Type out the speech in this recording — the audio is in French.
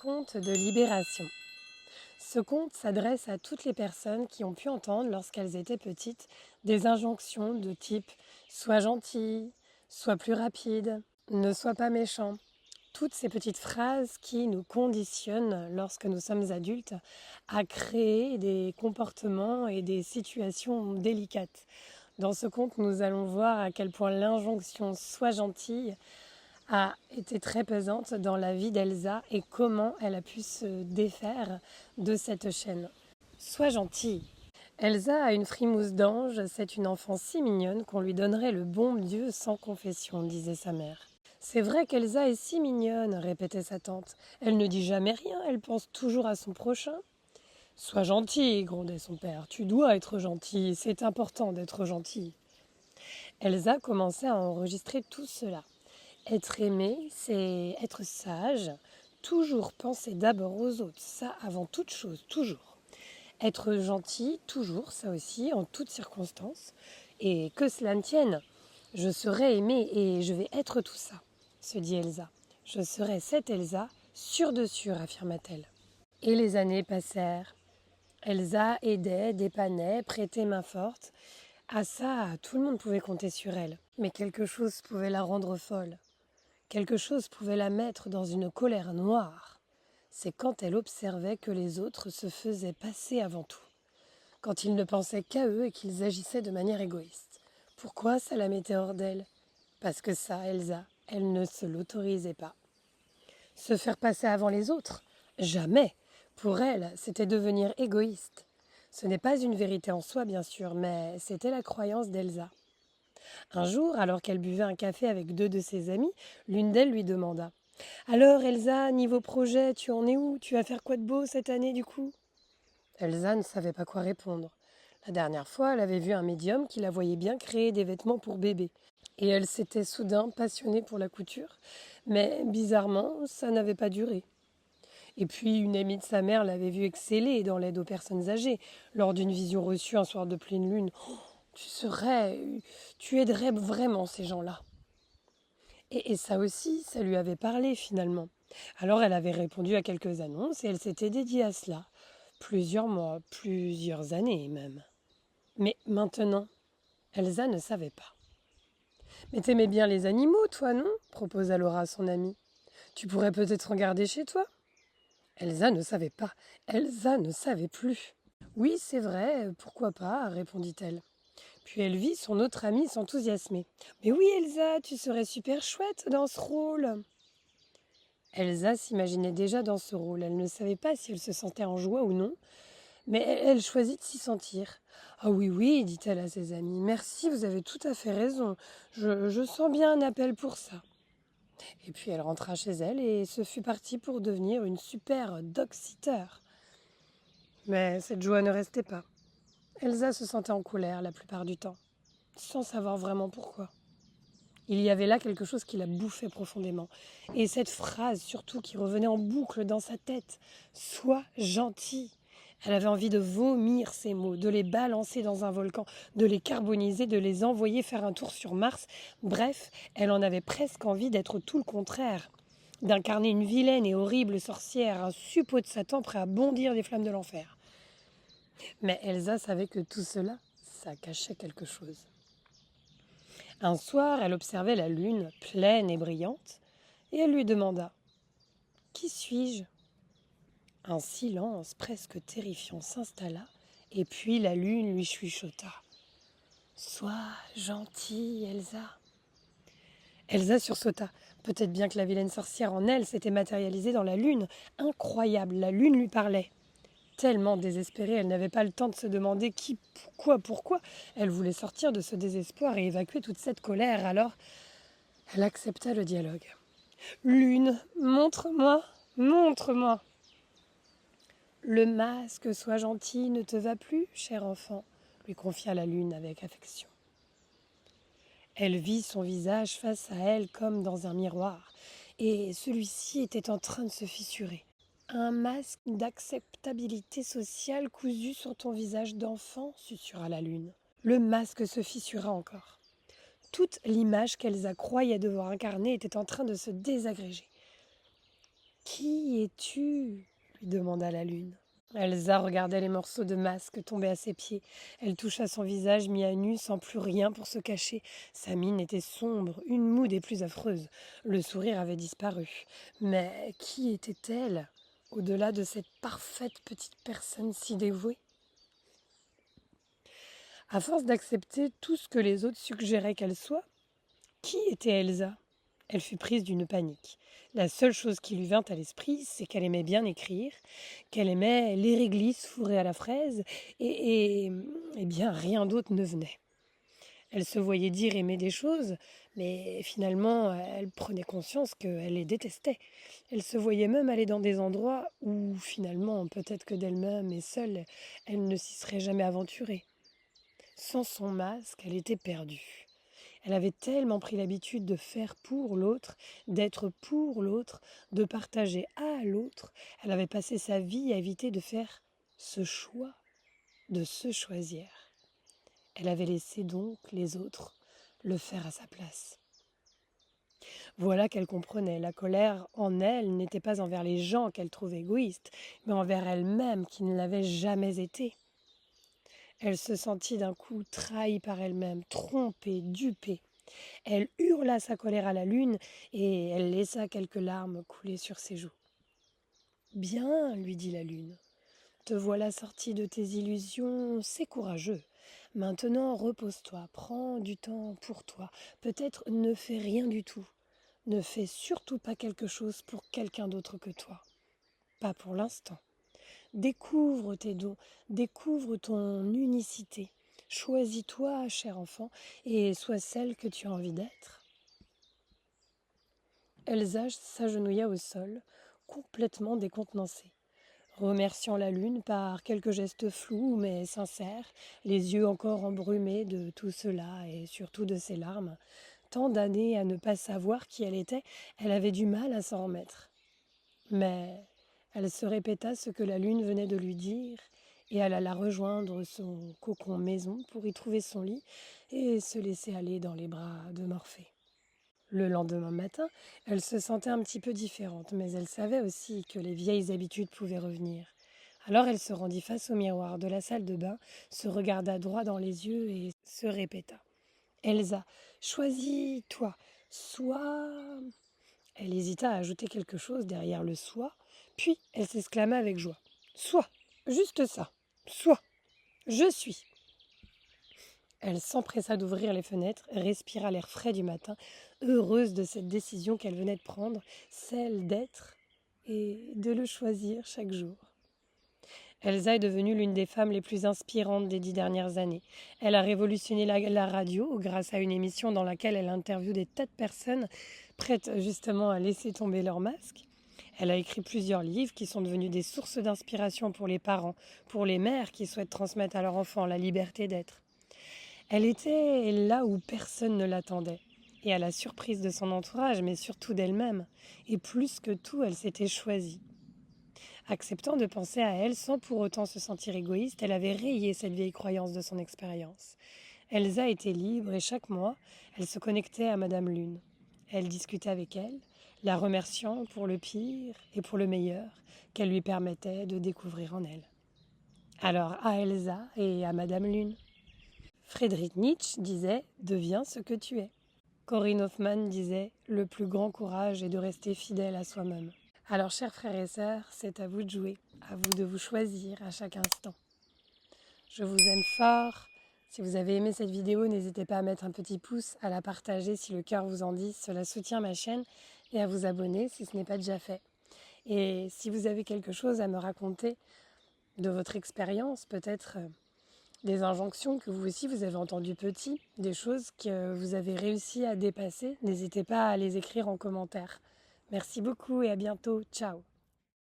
Conte de Libération. Ce conte s'adresse à toutes les personnes qui ont pu entendre, lorsqu'elles étaient petites, des injonctions de type sois gentil, sois plus rapide, ne sois pas méchant. Toutes ces petites phrases qui nous conditionnent, lorsque nous sommes adultes, à créer des comportements et des situations délicates. Dans ce conte, nous allons voir à quel point l'injonction sois gentille a été très pesante dans la vie d'Elsa et comment elle a pu se défaire de cette chaîne. Sois gentille. Elsa a une frimousse d'ange, c'est une enfant si mignonne qu'on lui donnerait le bon Dieu sans confession, disait sa mère. C'est vrai qu'Elsa est si mignonne, répétait sa tante. Elle ne dit jamais rien, elle pense toujours à son prochain. Sois gentil, grondait son père. Tu dois être gentil, c'est important d'être gentil. Elsa commençait à enregistrer tout cela. Être aimé, c'est être sage, toujours penser d'abord aux autres, ça avant toute chose, toujours. Être gentil, toujours, ça aussi, en toutes circonstances. Et que cela ne tienne, je serai aimée et je vais être tout ça, se dit Elsa. Je serai cette Elsa, sûre de sûre, affirma-t-elle. Et les années passèrent. Elsa aidait, dépannait, prêtait main forte. À ça, tout le monde pouvait compter sur elle. Mais quelque chose pouvait la rendre folle. Quelque chose pouvait la mettre dans une colère noire. C'est quand elle observait que les autres se faisaient passer avant tout, quand ils ne pensaient qu'à eux et qu'ils agissaient de manière égoïste. Pourquoi ça la mettait hors d'elle? Parce que ça, Elsa, elle ne se l'autorisait pas. Se faire passer avant les autres? Jamais. Pour elle, c'était devenir égoïste. Ce n'est pas une vérité en soi, bien sûr, mais c'était la croyance d'Elsa. Un jour, alors qu'elle buvait un café avec deux de ses amies, l'une d'elles lui demanda: alors Elsa, niveau projet, tu en es où? Tu vas faire quoi de beau cette année du coup? Elsa ne savait pas quoi répondre. La dernière fois, elle avait vu un médium qui la voyait bien créer des vêtements pour bébé. Et elle s'était soudain passionnée pour la couture. Mais bizarrement, ça n'avait pas duré. Et puis, une amie de sa mère l'avait vue exceller dans l'aide aux personnes âgées, lors d'une vision reçue un soir de pleine lune. Oh, tu aiderais vraiment ces gens-là. Et ça aussi, ça lui avait parlé finalement. Alors elle avait répondu à quelques annonces et elle s'était dédiée à cela. Plusieurs mois, plusieurs années même. Mais maintenant, Elsa ne savait pas. Mais t'aimais bien les animaux, toi, non? Proposa Laura à son amie. Tu pourrais peut-être en garder chez toi? Elsa ne savait pas. Elsa ne savait plus. Oui, c'est vrai, pourquoi pas, répondit-elle. Puis elle vit son autre amie s'enthousiasmer. Mais oui, Elsa, tu serais super chouette dans ce rôle. Elsa s'imaginait déjà dans ce rôle. Elle ne savait pas si elle se sentait en joie ou non, mais elle choisit de s'y sentir. Ah oui, oui, dit-elle à ses amis. Merci, vous avez tout à fait raison. Je sens bien un appel pour ça. Et puis elle rentra chez elle et se fut partie pour devenir une super dog-sitter. Mais cette joie ne restait pas. Elsa se sentait en colère la plupart du temps, sans savoir vraiment pourquoi. Il y avait là quelque chose qui la bouffait profondément. Et cette phrase, surtout, qui revenait en boucle dans sa tête: sois gentil. Elle avait envie de vomir ces mots, de les balancer dans un volcan, de les carboniser, de les envoyer faire un tour sur Mars. Bref, elle en avait presque envie d'être tout le contraire, d'incarner une vilaine et horrible sorcière, un suppôt de Satan prêt à bondir des flammes de l'enfer. Mais Elsa savait que tout cela, ça cachait quelque chose. Un soir, elle observait la lune, pleine et brillante, et elle lui demanda: qui suis-je? Un silence presque terrifiant s'installa, et puis la lune lui chuchota: sois gentille, Elsa. Elsa sursauta. Peut-être bien que la vilaine sorcière en elle s'était matérialisée dans la lune. Incroyable, la lune lui parlait. Tellement désespérée, elle n'avait pas le temps de se demander qui, pourquoi. Elle voulait sortir de ce désespoir et évacuer toute cette colère. Alors, elle accepta le dialogue. Lune, montre-moi, montre-moi. Le masque, sois gentil, ne te va plus, cher enfant, lui confia la lune avec affection. Elle vit son visage face à elle comme dans un miroir, et celui-ci était en train de se fissurer. Un masque d'acceptabilité sociale cousu sur ton visage d'enfant, susurra la lune. Le masque se fissura encore. Toute l'image qu'Elsa croyait devoir incarner était en train de se désagréger. Qui es-tu ? Lui demanda la lune. Elsa regardait les morceaux de masque tomber à ses pieds. Elle toucha son visage mis à nu sans plus rien pour se cacher. Sa mine était sombre, une moue des plus affreuses. Le sourire avait disparu. Mais qui était-elle, au-delà de cette parfaite petite personne si dévouée ? À force d'accepter tout ce que les autres suggéraient qu'elle soit, qui était Elsa ? Elle fut prise d'une panique. La seule chose qui lui vint à l'esprit, c'est qu'elle aimait bien écrire, qu'elle aimait les réglisses fourrées à la fraise, et bien rien d'autre ne venait. Elle se voyait dire aimer des choses, mais finalement, elle prenait conscience qu'elle les détestait. Elle se voyait même aller dans des endroits où, finalement, peut-être que d'elle-même et seule, elle ne s'y serait jamais aventurée. Sans son masque, elle était perdue. Elle avait tellement pris l'habitude de faire pour l'autre, d'être pour l'autre, de partager à l'autre. Elle avait passé sa vie à éviter de faire ce choix, de se choisir. Elle avait laissé donc les autres le faire à sa place. Voilà qu'elle comprenait. La colère en elle n'était pas envers les gens qu'elle trouvait égoïstes, mais envers elle-même qui ne l'avait jamais été. Elle se sentit d'un coup trahie par elle-même, trompée, dupée. Elle hurla sa colère à la lune et elle laissa quelques larmes couler sur ses joues. « Bien, lui dit la lune, te voilà sortie de tes illusions, c'est courageux. Maintenant repose-toi, prends du temps pour toi, peut-être ne fais rien du tout. Ne fais surtout pas quelque chose pour quelqu'un d'autre que toi. Pas pour l'instant. Découvre tes dons, découvre ton unicité. Choisis-toi, cher enfant, et sois celle que tu as envie d'être. » Elsa s'agenouilla au sol, complètement décontenancée. Remerciant la lune par quelques gestes flous mais sincères, les yeux encore embrumés de tout cela et surtout de ses larmes, tant d'années à ne pas savoir qui elle était, elle avait du mal à s'en remettre. Mais elle se répéta ce que la lune venait de lui dire et elle alla rejoindre son cocon maison pour y trouver son lit et se laisser aller dans les bras de Morphée. Le lendemain matin, elle se sentait un petit peu différente, mais elle savait aussi que les vieilles habitudes pouvaient revenir. Alors elle se rendit face au miroir de la salle de bain, se regarda droit dans les yeux et se répéta. « Elsa, choisis-toi, sois... » Elle hésita à ajouter quelque chose derrière le « sois », puis elle s'exclama avec joie. « Sois, juste ça, sois, je suis !» Elle s'empressa d'ouvrir les fenêtres, respira l'air frais du matin, heureuse de cette décision qu'elle venait de prendre, celle d'être et de le choisir chaque jour. Elsa est devenue l'une des femmes les plus inspirantes des 10 dernières années. Elle a révolutionné la radio grâce à une émission dans laquelle elle interviewe des tas de personnes prêtes justement à laisser tomber leur masque. Elle a écrit plusieurs livres qui sont devenus des sources d'inspiration pour les parents, pour les mères qui souhaitent transmettre à leurs enfants la liberté d'être. Elle était là où personne ne l'attendait, et à la surprise de son entourage, mais surtout d'elle-même. Et plus que tout, elle s'était choisie. Acceptant de penser à elle sans pour autant se sentir égoïste, elle avait rayé cette vieille croyance de son expérience. Elsa était libre et chaque mois, elle se connectait à Madame Lune. Elle discutait avec elle, la remerciant pour le pire et pour le meilleur qu'elle lui permettait de découvrir en elle. Alors à Elsa et à Madame Lune. Friedrich Nietzsche disait « Deviens ce que tu es ». Corinne Hoffmann disait « Le plus grand courage est de rester fidèle à soi-même ». Alors, chers frères et sœurs, c'est à vous de jouer, à vous de vous choisir à chaque instant. Je vous aime fort. Si vous avez aimé cette vidéo, n'hésitez pas à mettre un petit pouce, à la partager si le cœur vous en dit. Cela soutient ma chaîne et à vous abonner si ce n'est pas déjà fait. Et si vous avez quelque chose à me raconter de votre expérience, peut-être des injonctions que vous aussi vous avez entendues petit, des choses que vous avez réussi à dépasser, n'hésitez pas à les écrire en commentaire. Merci beaucoup et à bientôt. Ciao.